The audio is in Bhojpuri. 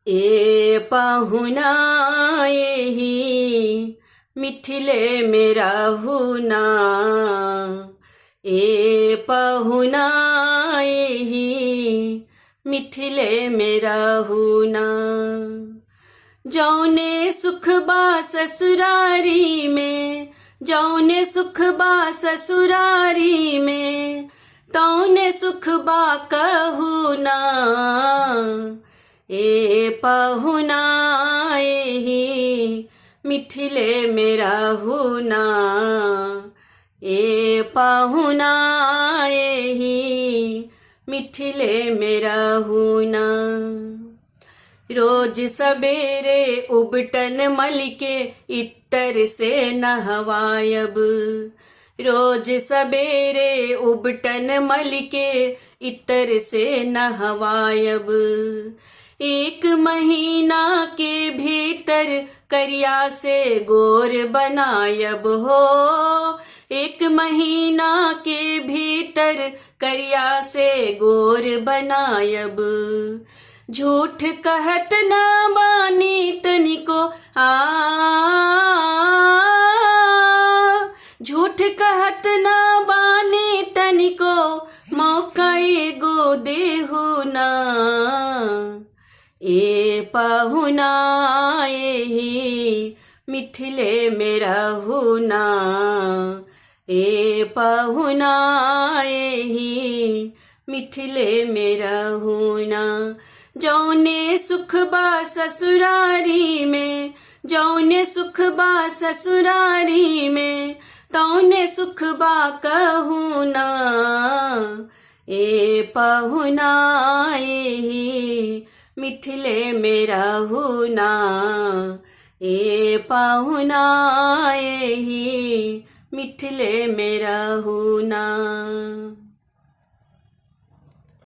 ए पाहुना येही मिथिले मेरा हुना, ए पाहुना येही मिथिले मेरा हुना। जौने सुख बा ससुरारी में, जौने सुख बा ससुरारी में, तौने सुख बा कहूना। ए पाहुना येही मिथिले मेरा हुना, ए पाहुना येही मिथिले मेरा हुना। रोज सवेरे उबटन मल के इत्तर से नहवायब, रोज सवेरे उबटन मल के इत्तर से नहवायब। एक महीना के भीतर करिया से गोर बनायब हो, एक महीना के भीतर करिया से गोर बनायब। झूठ कहत न बानी तनिको, झूठ कहत न बानी तनिको, मौका एगो देहु ना। ए पाहुना येही मिथिले मेरा हुना, ए पाहुना येही मिथिले मेरा हुना। जौने सुख बा ससुरारी में, जौने सुख बा ससुरारी में, तौने सुख बा कहूना। ए पाहुना येही मिथिले मेरा हुना, ए पाहुना येही मिथिले मेरा हुना।